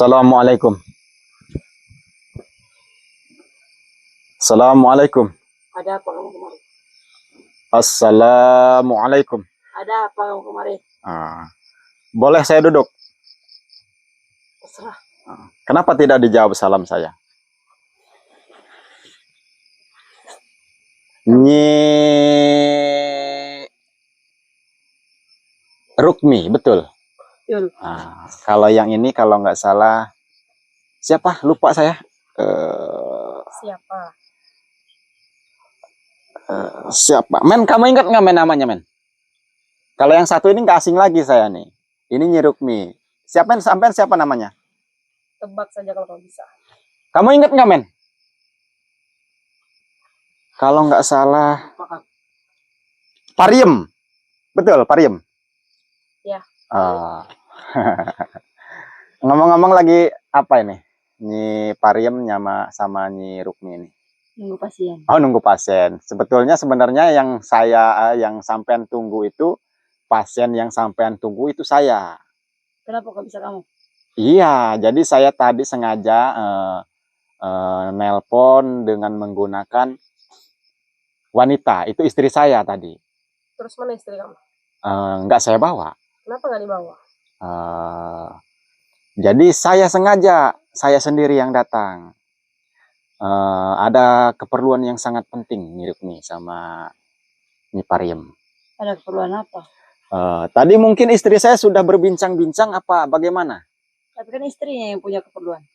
Assalamualaikum. Assalamualaikum. Ada apa kamu kemari? Assalamualaikum. Ada apa kamu kemari? Boleh saya duduk? Terserah. Kenapa tidak dijawab salam saya? Nyi Rukmi, betul? Yul. Kalau yang ini kalau nggak salah, siapa? Lupa saya. Siapa? Siapa? Men, kamu ingat nggak men namanya men? Kalau yang satu ini nggak asing lagi saya nih. Ini Nyi Rukmi. Siapa sampean siapa namanya? Tebak saja kalau kamu bisa. Kamu ingat nggak men? Kalau nggak salah, Pariem, betul Pariem. Ya. Ngomong-ngomong lagi apa ini? Nyi Pariem sama Nyi Rukmi ini. Nunggu pasien. Oh, nunggu pasien. Sebenarnya yang sampean tunggu itu pasien yang sampean tunggu itu saya. Kenapa kok bisa kamu? Iya, jadi saya tadi sengaja nelpon dengan menggunakan wanita. Itu istri saya tadi. Terus mana istri kamu? Nggak saya bawa. Kenapa nggak dibawa? Jadi saya sengaja, saya sendiri yang datang. Ada keperluan yang sangat penting Nyi Rukmi sama Nyi Pariem. Ada keperluan apa? Tadi mungkin istri saya sudah berbincang-bincang apa bagaimana? Tapi kan istrinya yang punya keperluan.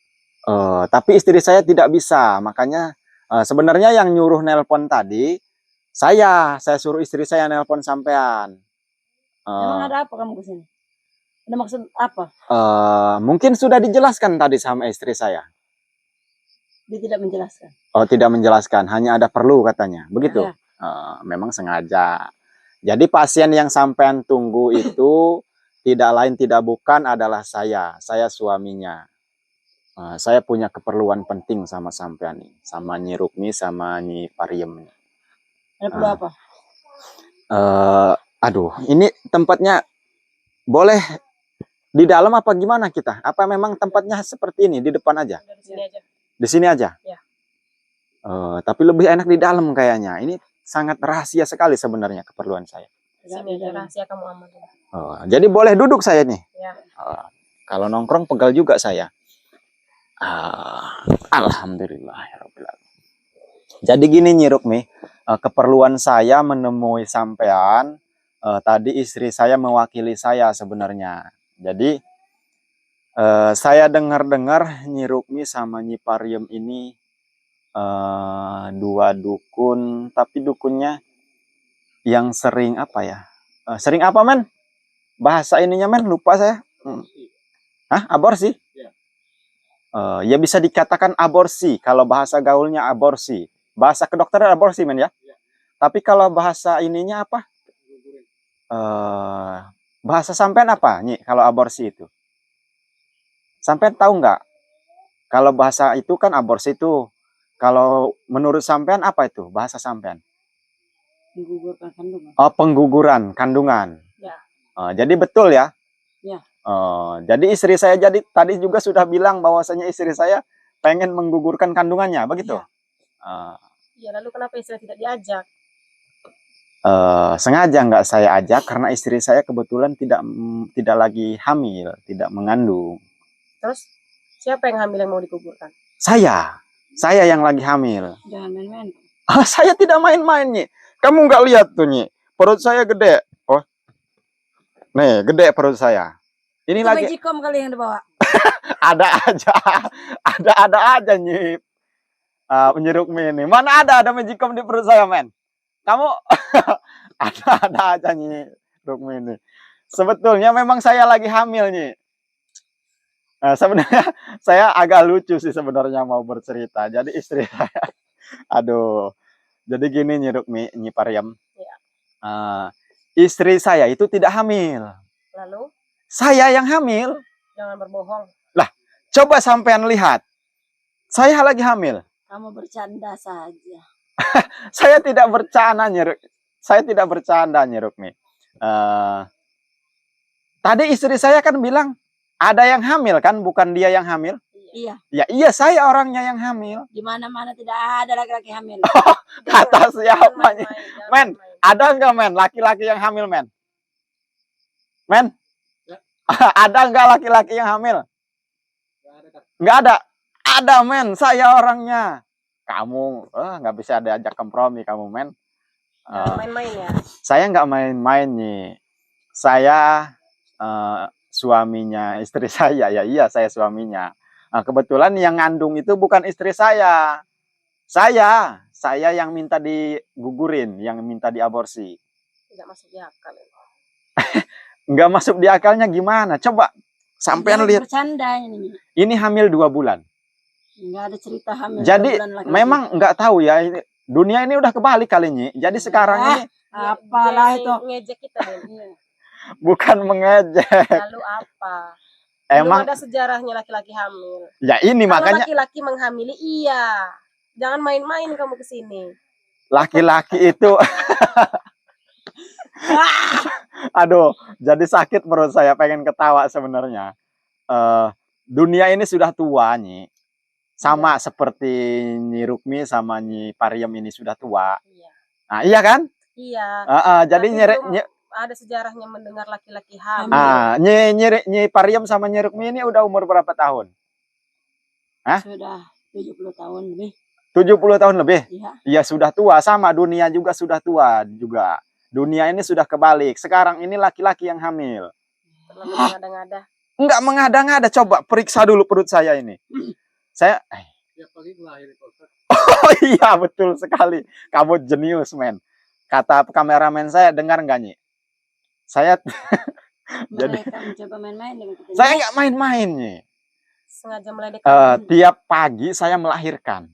Tapi istri saya tidak bisa, makanya sebenarnya yang nyuruh nelpon tadi saya suruh istri saya nelpon sampean. Emang ada apa kamu kesini? Ada maksud apa? Mungkin sudah dijelaskan tadi sama istri saya. Dia tidak menjelaskan. Oh, tidak menjelaskan, hanya ada perlu katanya, begitu? Ya. Memang sengaja. Jadi pasien yang sampean tunggu itu tidak lain tidak bukan adalah saya suaminya. Saya punya keperluan penting sama sampean nih, sama Nyi Rukmi sama Nyi Pariem. Ada perlu apa? Aduh, ini tempatnya boleh di dalam apa gimana kita? Apa memang tempatnya seperti ini di depan aja? Di sini aja. Di sini aja? Ya. Tapi lebih enak di dalam kayaknya. Ini sangat rahasia sekali sebenarnya keperluan saya. Di sini aja rahasia kamu aman. Jadi boleh duduk saya nih? Ya. Kalau nongkrong pegal juga saya. Alhamdulillah ya Rabbil Alamin. Jadi gini Nyi Rukmi, keperluan saya menemui sampean. Tadi istri saya mewakili saya sebenarnya. Jadi saya dengar-dengar Nyi Rukmi sama Nyi Pariem ini dua dukun, tapi dukunnya yang sering apa ya? Sering apa men? Bahasa ininya men, lupa saya. Hah? Aborsi? Ya bisa dikatakan aborsi. Kalau bahasa gaulnya aborsi. Bahasa kedokteran aborsi men ya. Tapi kalau bahasa ininya apa? Bahasa sampean apa Nyi kalau aborsi itu? Sampean tahu nggak? Kalau bahasa itu kan aborsi itu. Kalau menurut sampean apa itu bahasa sampean? Menggugurkan kandungan. Oh, pengguguran kandungan. Ya. Jadi betul ya? Ya. Jadi istri saya tadi juga sudah bilang bahwasanya istri saya pengen menggugurkan kandungannya, begitu? Ya, lalu kenapa istri tidak diajak? Sengaja nggak saya ajak karena istri saya kebetulan tidak lagi hamil, tidak mengandung. Terus siapa yang hamil yang mau digugurkan? Saya yang lagi hamil. Jangan main-main. Saya tidak main-main Nyi. Kamu nggak lihat tuh Nyi, perut saya gede. Oh, nih gede perut saya. Ini itu lagi. Magicom kali yang dibawa. Ada aja Nyi. Nyi Rukmi ini. Mana ada Magicom di perut saya men? Kamu ada aja Nyi Rukmi ini. Sebetulnya memang saya lagi hamil Nyi. Sebenarnya saya agak lucu sih sebenarnya mau bercerita. Jadi istri saya, aduh. Jadi gini Nyi Rukmi, Nyi Pariem. Ya. Istri saya itu tidak hamil. Lalu? Saya yang hamil. Jangan berbohong. Lah, coba sampean lihat. Saya lagi hamil. Kamu bercanda saja. Saya tidak bercanda Nyi Rukmi. Tadi istri saya kan bilang Ada yang hamil kan, bukan dia yang hamil? Iya. Ya iya, saya orangnya yang hamil. Di mana-mana tidak ada laki-laki hamil. Kata siapa Jangan nih? main, jangan Men, main. ada nggak men laki-laki yang hamil men? Men? Ya. Ada nggak laki-laki yang hamil? Nggak ada. Ada men, saya orangnya. Kamu nggak bisa diajak kompromi kamu men. Jangan main-main ya. Saya nggak main-main nih. Saya suaminya istri saya. Ya iya, saya suaminya. Nah, kebetulan yang ngandung itu bukan istri saya. Saya yang minta digugurin, yang minta diaborsi. Tidak masuk di akal. Nggak masuk di akalnya gimana? Coba sampean Jangan lihat. bercanda ini. Ini hamil 2 bulan. Nggak ada cerita hamil. Jadi 2 bulan laki-laki. memang nggak tahu ya. Dunia ini udah kebalik kali ini. Jadi sekarang ini Apalah itu. Ngejek kita deh. bukan mengejek. Lalu apa? Belum Emang ada sejarahnya laki-laki hamil. ya ini Kalau makanya laki-laki menghamili, iya. Jangan main-main kamu kesini. laki-laki itu aduh, jadi sakit perut saya, pengen ketawa sebenarnya. Dunia ini sudah tua nih. Sama seperti Nyi Rukmi sama Nyi Pariem ini sudah tua. Iya. Nah, iya kan? Iya. Jadi Tapi nyere, belum ada sejarahnya mendengar laki-laki hamil. Nyi Pariem sama Nyi Rukmi ini udah umur berapa tahun? Sudah 70 tahun lebih. 70 tahun lebih? Iya. Iya sudah tua, sama dunia juga sudah tua juga. Dunia ini sudah kebalik. Sekarang ini laki-laki yang hamil. Terlalu mengada-ngada. Enggak mengada-ngada, coba periksa dulu perut saya ini. Saya oh iya betul sekali. Kamu jenius, men. Kata kameramen saya, dengar enggak, Nyi? Saya jadi Mereka mencoba main-main dengan kita. saya enggak main-main, Nyi. Sengaja meledekkan. Tiap pagi saya melahirkan.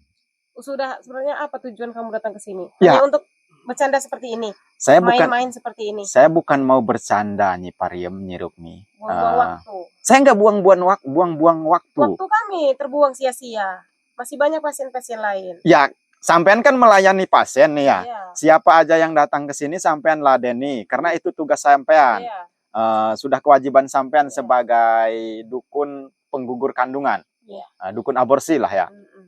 Sudah, sebenarnya apa tujuan kamu datang ke sini? Ya. Hanya untuk bercanda seperti ini? Saya bukan Main-main seperti ini? saya bukan mau bercanda, Nyi Pariem, Nyi Rukmi. Buang-buang waktu. Saya enggak buang-buang waktu. Waktu kami terbuang sia-sia. Masih banyak pasien-pasien lain. Ya, sampean kan melayani pasien nih ya. Iya. Siapa aja yang datang ke sini sampean ladeni, karena itu tugas sampean. Iya. Sudah kewajiban sampean Iya. sebagai dukun penggugur kandungan. Iya. Dukun aborsi lah ya. Mm-mm.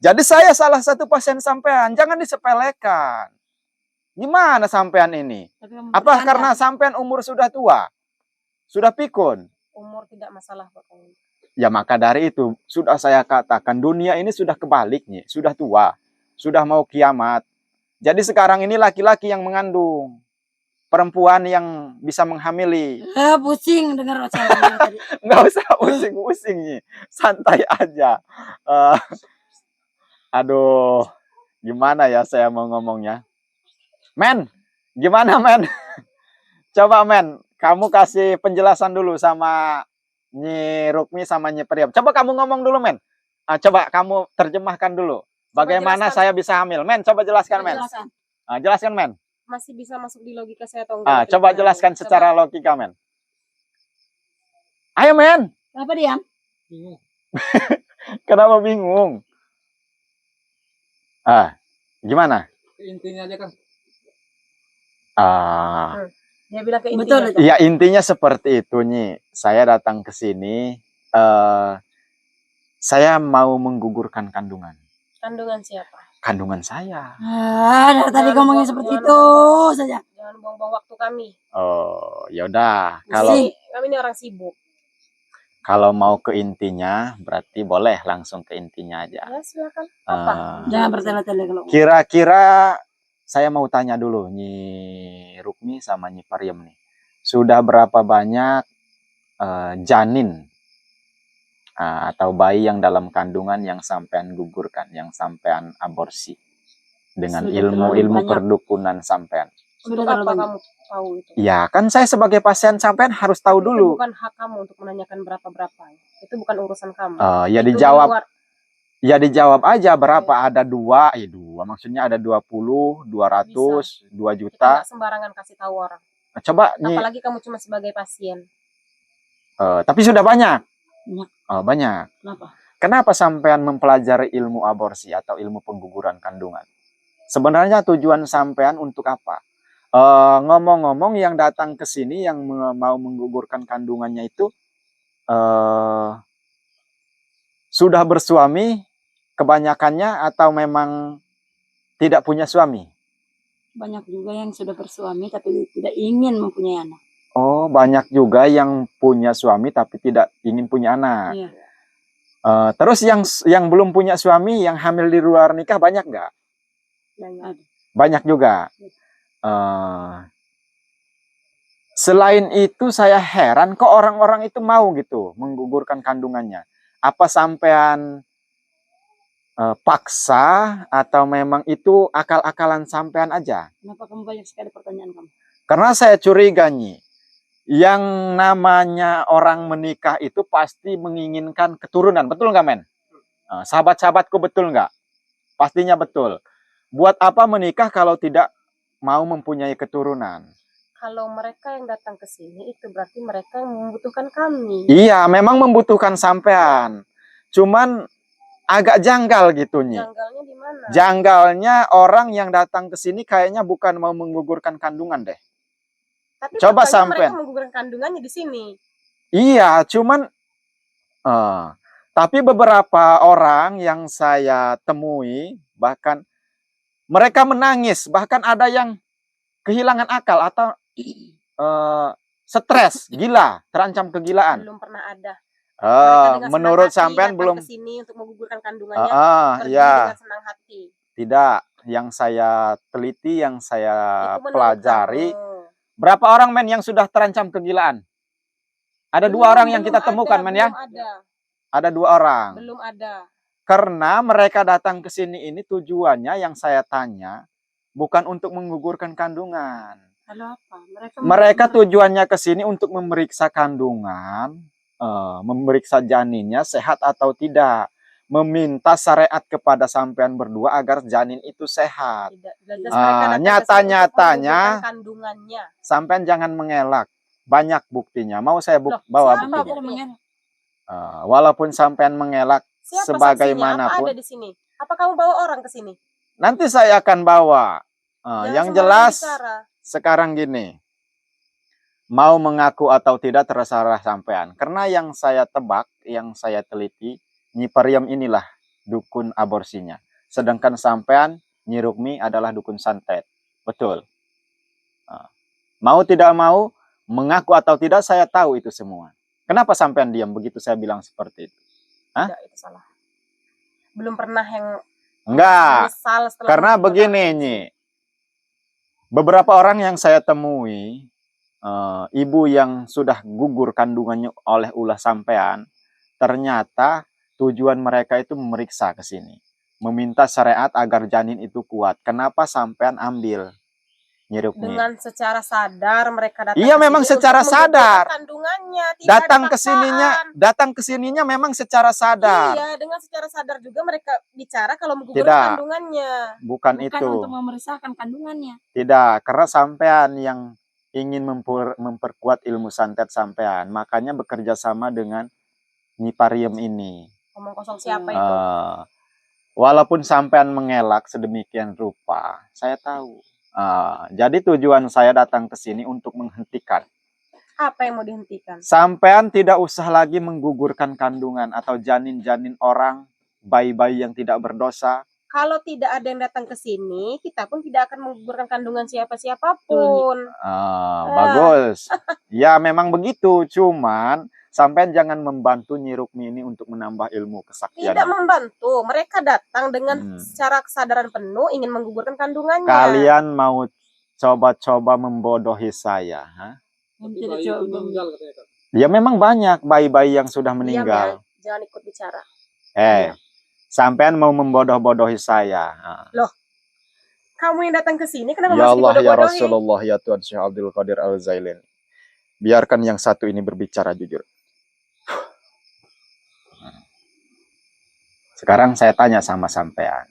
Jadi saya salah satu pasien sampean, jangan disepelekan. Gimana sampean ini? Tapi kamu Apa bercanda. karena sampean umur sudah tua? Sudah pikun? Umur tidak masalah buat kamu. Ya maka dari itu sudah saya katakan dunia ini sudah kebalik nih, sudah tua, sudah mau kiamat. Jadi sekarang ini laki-laki yang mengandung, perempuan yang bisa menghamili. Pusing dengar ocehan tadi. Nggak usah pusing-pusing nih, santai aja. Aduh, gimana ya saya mau ngomongnya? Men, gimana men? Coba men, kamu kasih penjelasan dulu sama Nyi Rukmi sama Nyi Pariem. Coba kamu ngomong dulu men. Coba kamu terjemahkan dulu. Bagaimana jelaskan. saya bisa hamil? Men, coba jelaskan men. Jelaskan. Jelaskan men. Masih bisa masuk di logika saya atau enggak? Coba jelaskan secara logika men. Ayo men. Kenapa diam? Bingung. Kenapa bingung? Gimana? Intinya aja kan. Dia bilang ke Betul, intinya. betul. Ya intinya seperti itu Nyi. Saya datang ke sini, saya mau menggugurkan kandungan. Kandungan siapa? Kandungan saya. Dari tadi ngomongnya seperti itu saja. Jangan buang-buang waktu kami. Oh, yaudah. Kami ini orang sibuk. Kalau mau ke intinya, berarti boleh langsung ke intinya aja. Ya silakan. Apa? Jangan bertele-tele kalau. Kira-kira saya mau tanya dulu Nyi Rukmi sama Nyi Pariem nih. Sudah berapa banyak janin atau bayi yang dalam kandungan yang sampean gugurkan, yang sampean aborsi dengan Sudah ilmu terlalu banyak. perdukunan sampean? Sudah Untuk terlalu apa banyak. kamu tahu itu? Ya kan saya sebagai pasien sampean harus tahu Itu dulu. bukan hak kamu untuk menanyakan berapa-berapa. Itu bukan urusan kamu. Ya Itu dijawab. di luar- Ya dijawab aja berapa, ada dua maksudnya ada 20, 200, 2 Kita juta. nggak sembarangan kasih tahu orang. Coba Nyi, Apalagi kamu cuma sebagai pasien. tapi sudah banyak. Banyak. Banyak. Kenapa? Kenapa sampean mempelajari ilmu aborsi atau ilmu pengguguran kandungan? Sebenarnya tujuan sampean untuk apa? Ngomong-ngomong yang datang ke sini yang mau menggugurkan kandungannya itu eh, sudah bersuami kebanyakannya atau memang tidak punya suami? Banyak juga yang sudah bersuami tapi tidak ingin mempunyai anak. Oh, banyak juga yang punya suami tapi tidak ingin punya anak. Iya. Terus yang belum punya suami, yang hamil di luar nikah banyak nggak? Banyak. Banyak juga. Selain itu saya heran kok orang-orang itu mau gitu menggugurkan kandungannya. Apa sampean paksa atau memang itu akal-akalan sampean aja? Kenapa kamu banyak sekali pertanyaan kamu? Karena saya curiga nih, yang namanya orang menikah itu pasti menginginkan keturunan, betul nggak men? Sahabat-sahabatku betul nggak? Pastinya betul. Buat apa menikah kalau tidak mau mempunyai keturunan? Kalau mereka yang datang ke sini itu berarti mereka yang membutuhkan kami. Iya, memang membutuhkan sampean. Cuman agak janggal gitu nih. Janggalnya di mana? Janggalnya orang yang datang ke sini kayaknya bukan mau menggugurkan kandungan deh. Tapi Coba faktanya sampean. mereka menggugurkan kandungannya di sini. Iya, cuman tapi beberapa orang yang saya temui bahkan mereka menangis, bahkan ada yang kehilangan akal atau stres, gila, terancam kegilaan. Belum pernah ada. Mereka dengan Menurut senang hati sampean datang belum? ke sini untuk menggugurkan kandungannya. Pergi Ya, dengan senang hati. tidak. Yang saya teliti, yang saya Itu menurut pelajari, kamu. berapa orang men yang sudah terancam kegilaan? Ada dua orang yang kita temukan men ya? Belum ada. Ada dua orang. Belum ada. Karena mereka datang ke sini ini tujuannya yang saya tanya bukan untuk menggugurkan kandungan. Lalu apa? Mereka tujuannya ke sini untuk memeriksa kandungan, memeriksa janinnya sehat atau tidak, meminta syariat kepada sampean berdua agar janin itu sehat. Nyata-nyatanya sampean jangan mengelak, banyak buktinya. Mau saya bawa buktinya? Walaupun sampean mengelak, sebagaimanapun. Apa ada di sini? Apa kamu bawa orang ke sini? Nanti saya akan bawa. Yang jelas bicara. Sekarang gini, mau mengaku atau tidak terserah sampean. Karena yang saya tebak, yang saya teliti, Nyi Pariem inilah dukun aborsinya. Sedangkan sampean, Nyi Rukmi adalah dukun santet. Betul. Mau tidak mau, mengaku atau tidak, saya tahu itu semua. Kenapa sampean diam? Begitu saya bilang seperti itu. Hah? Tidak, itu salah. Belum pernah yang... Enggak. Karena begini, Nyi. Beberapa orang yang saya temui, ibu yang sudah gugur kandungannya oleh ulah sampean, ternyata tujuan mereka itu memeriksa ke sini. Meminta syariat agar janin itu kuat. Kenapa sampean ambil? Nyiruknya. Dengan secara sadar mereka datang. Iya, memang secara sadar. Kandungannya, datang ke sininya memang secara sadar. Iya, dengan secara sadar juga mereka bicara kalau menggugurkan kandungannya. Bukan itu. Untuk memeriksakan kandungannya. Tidak, karena sampean yang ingin memperkuat ilmu santet sampean, makanya bekerja sama dengan Nyi Pariem ini. Ngomong kosong siapa itu? Walaupun sampean mengelak sedemikian rupa, saya tahu. Jadi tujuan saya datang ke sini untuk menghentikan. Apa yang mau dihentikan? Sampean tidak usah lagi menggugurkan kandungan atau janin-janin orang, bayi-bayi yang tidak berdosa. Kalau tidak ada yang datang ke sini, kita pun tidak akan menggugurkan kandungan siapa-siapapun. Bagus. Ya memang begitu, cuman sampean jangan membantu Nyi Rukmi ini untuk menambah ilmu kesaktian. Tidak membantu, mereka datang dengan secara kesadaran penuh ingin menggugurkan kandungannya. Kalian mau coba-coba membodohi saya, ha? Ya memang banyak bayi-bayi yang sudah meninggal. Diam ya, jangan ikut bicara. Sampean mau membodoh-bodohi saya. Loh, kamu yang datang ke sini kenapa ya masih Allah, dibodoh-bodohi? Ya Rasulullah, ya Tuhan Syekh Abdul Qadir Al-Zailin. Biarkan yang satu ini berbicara jujur. Sekarang saya tanya sama sampean.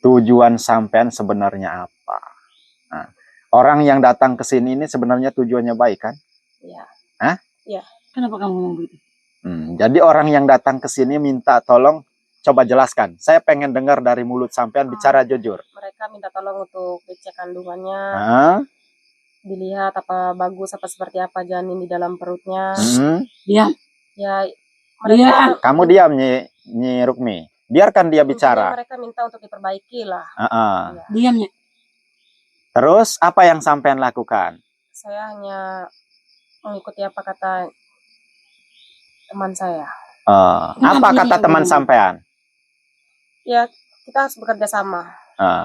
Tujuan sampean sebenarnya apa? Orang yang datang ke sini ini sebenarnya tujuannya baik kan? Iya. Hah? Iya. Kenapa kamu ngomong begitu? Jadi orang yang datang ke sini minta tolong, coba jelaskan. Saya pengen dengar dari mulut sampean bicara jujur. Mereka minta tolong untuk dicek kandungannya. Dilihat apa bagus, apa seperti apa janin di dalam perutnya. Diam. Ya, Iya. Kamu diam, Nyi Rukmi. Biarkan dia intinya bicara. mereka minta untuk diperbaiki lah. Heeh. Ya, Diamnya. Terus apa yang sampean lakukan? saya hanya mengikuti apa kata teman saya. Apa kata teman sampean? Ya, kita harus bekerja sama.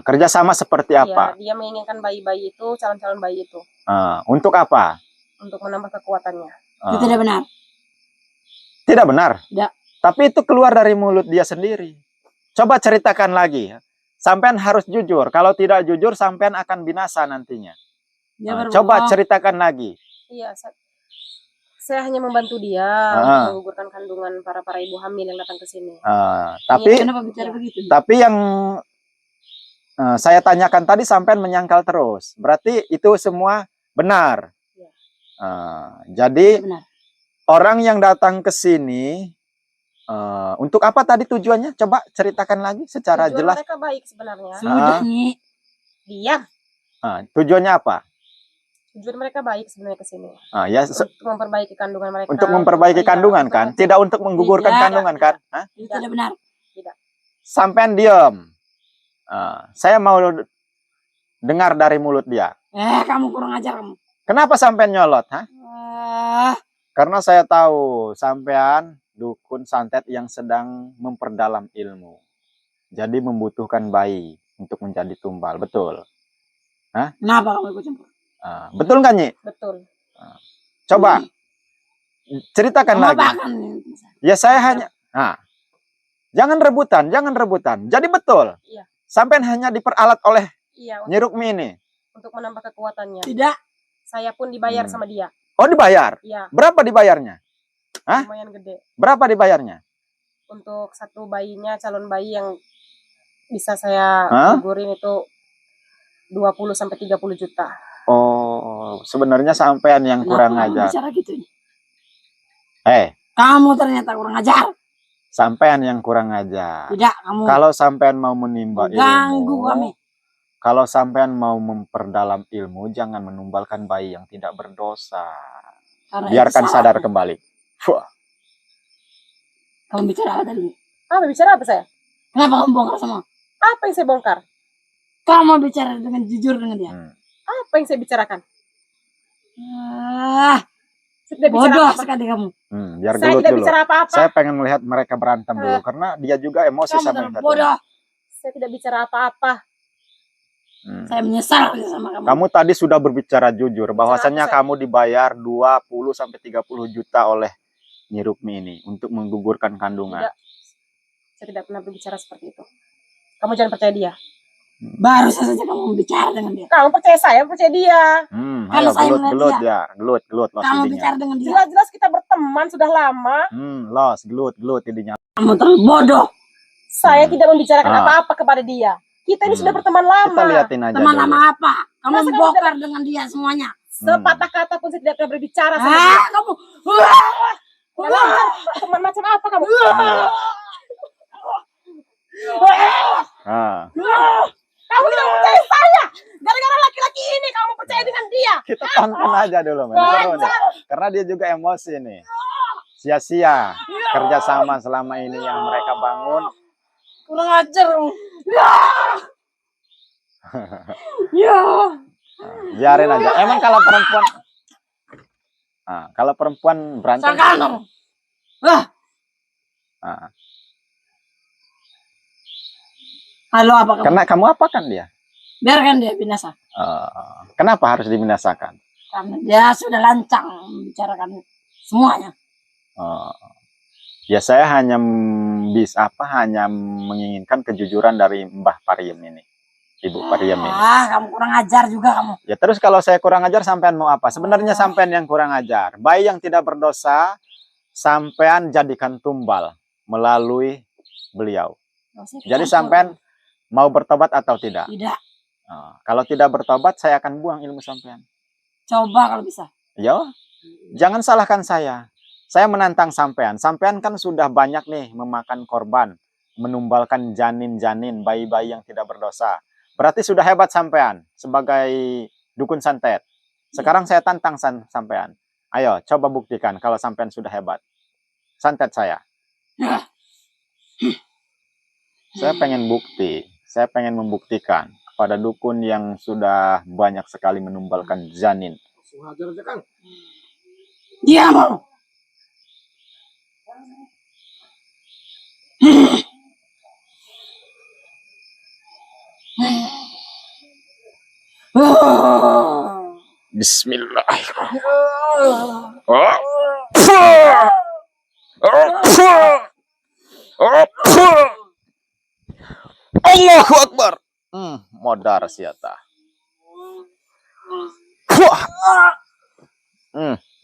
Kerjasama seperti Ya, apa? dia menginginkan bayi-bayi itu, calon-calon bayi itu, Untuk apa? untuk menambah kekuatannya. Itu tidak benar. Tidak benar. Tidak. Tapi itu keluar dari mulut dia sendiri. Coba ceritakan lagi. Sampean harus jujur. Kalau tidak jujur, sampean akan binasa nantinya. Dia Coba berbohong. ceritakan lagi. Iya, saya hanya membantu dia untuk menggugurkan kandungan para ibu hamil yang datang ke sini. Tapi Kenapa bicara begitu? Tapi yang saya tanyakan tadi sampean menyangkal terus. Berarti itu semua benar. Ya. Jadi Benar. orang yang datang ke sini untuk apa tadi tujuannya? Coba ceritakan lagi secara Tujuan jelas. mereka baik sebenarnya. Sudah nih. Diam. Tujuannya apa? Tujuan mereka baik sebenarnya ke sini. Ya, Untuk memperbaiki kandungan mereka. untuk memperbaiki kandungan kan? Tidak untuk menggugurkan Tidak. kandungan kan? Hah? Itu tidak benar. Sampean diam. Saya mau dengar dari mulut dia. Kamu kurang ajar kamu. Kenapa sampean nyolot? Hah? Karena saya tahu sampean dukun santet yang sedang memperdalam ilmu. Jadi membutuhkan bayi untuk menjadi tumbal. Betul? Kenapa kamu ikut campur? Betul nggak, Nyi? Betul. Coba ceritakan Kamu lagi. apa akan? Ya saya hanya... Jangan rebutan. Jadi betul. Iya. Sampean hanya diperalat oleh Iya, Nyi Rukmi ini. untuk menambah kekuatannya. Tidak. Saya pun dibayar sama dia. Oh, dibayar? Iya, Berapa dibayarnya? Hah? lumayan gede. Berapa dibayarnya? Untuk satu bayinya, calon bayi yang bisa saya gugurin itu 20 sampai 30 juta. Oh, sebenarnya sampean yang kurang Kenapa kamu ajar. bicara gitu? Kamu ternyata kurang ajar. Sampean yang kurang ajar. Tidak, kamu Kalau sampean mau menimba ganggu ilmu, kami. kalau sampean mau memperdalam ilmu, jangan menumbalkan bayi yang tidak berdosa. Karena Biarkan itu sadar salahmu. kembali. Fuh. Kamu bicara apa tadi? Bicara apa saya? Kenapa kamu bongkar semua? Apa yang saya bongkar? Kamu bicara dengan jujur dengan dia. Apa yang saya bicarakan? Saya tidak bicara Bodoh apa-apa. sekali kamu. Biar Saya gelut tidak dulu. bicara apa-apa. Saya pengen melihat mereka berantem dulu karena dia juga emosi Kamu sama terlalu yang satu. bodoh. Saya tidak bicara apa-apa. Saya menyesal sama kamu. Kamu tadi sudah berbicara jujur bahwasannya Saya- kamu dibayar 20 sampai 30 juta oleh Nyi Rukmi ini untuk menggugurkan kandungan. Tidak. Saya tidak pernah berbicara seperti itu. Kamu jangan percaya dia. Baru saja kamu bicara dengan dia. Kamu percaya saya, percaya dia. Kalau Ayo saya gelut melihat ya, gelut los Kamu lidinya. bicara dengan dia. Jelas-jelas kita berteman sudah lama. Los gelut lidinya. Kamu terlalu bodoh. Saya tidak membicarakan apa-apa kepada dia. Kita ini sudah berteman lama. Kita liatin aja Teman dulu. lama apa? Kamu Masa kamu bongkar dengan dia semuanya. Sepatah kata pun saya tidak pernah berbicara sama dia. Kamu. Teman macam apa kamu? Kamu tidak percaya saya. Gara-gara laki-laki ini kamu percaya dengan dia. Kita tonton aja dulu, men. Seru nih. Karena dia juga emosi nih. Sia-sia kerjasama selama ini yang mereka bangun. Kurang ajar. Ya. Biarin aja. Emang kalau perempuan, kalau perempuan berantem, Sakano. Halo, apa kamu? karena kamu apakan dia? Biarkan dia binasa. Kenapa harus dibinasakan? Karena dia sudah lancang membicarakan semuanya. Ya saya hanya hanya menginginkan kejujuran dari Mbah Pariem ini, Ibu Pariem ini. Kamu kurang ajar juga kamu. Ya terus kalau saya kurang ajar, sampean mau apa? Sebenarnya sampean yang kurang ajar. Bayi yang tidak berdosa, sampean jadikan tumbal melalui beliau. Jadi sampean mau bertobat atau tidak? Tidak. Kalau tidak bertobat, saya akan buang ilmu sampean. Coba kalau bisa. Yo, jangan salahkan saya. Saya menantang sampean. Sampean kan sudah banyak nih memakan korban, menumbalkan janin-janin, bayi-bayi yang tidak berdosa. Berarti sudah hebat sampean sebagai dukun santet. Sekarang saya tantang sampean. Ayo, coba buktikan kalau sampean sudah hebat. Santet saya. Saya pengen bukti. Saya pengen membuktikan kepada dukun yang sudah banyak sekali menumbalkan janin. Hajar aja, Kang. Diam. Bismillahirrahmanirrahim. Oh. Puh. Oh, puh. Oh, puh. Allahu Akbar. Modar siata. Puh.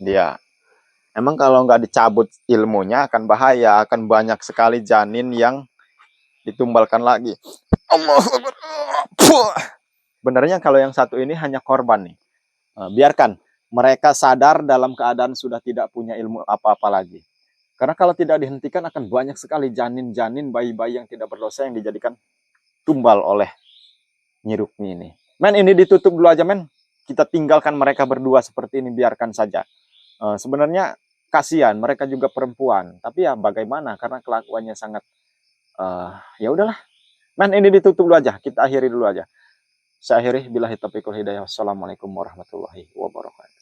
Dia. Emang kalau nggak dicabut ilmunya akan bahaya, akan banyak sekali janin yang ditumbalkan lagi. Allahu Akbar. Puh. Benernya kalau yang satu ini hanya korban nih. Biarkan mereka sadar dalam keadaan sudah tidak punya ilmu apa-apa lagi. Karena kalau tidak dihentikan akan banyak sekali janin-janin, bayi-bayi yang tidak berdosa yang dijadikan tumbal oleh Nyi Rukmi ini. Men, ini ditutup dulu aja, men. Kita tinggalkan mereka berdua seperti ini, biarkan saja. Sebenarnya kasihan, mereka juga perempuan. Tapi ya bagaimana, karena kelakuannya sangat, ya udahlah. Men, ini ditutup dulu aja, kita akhiri dulu aja. Saya akhiri, billahi taufiq wal hidayah. Wassalamualaikum warahmatullahi wabarakatuh.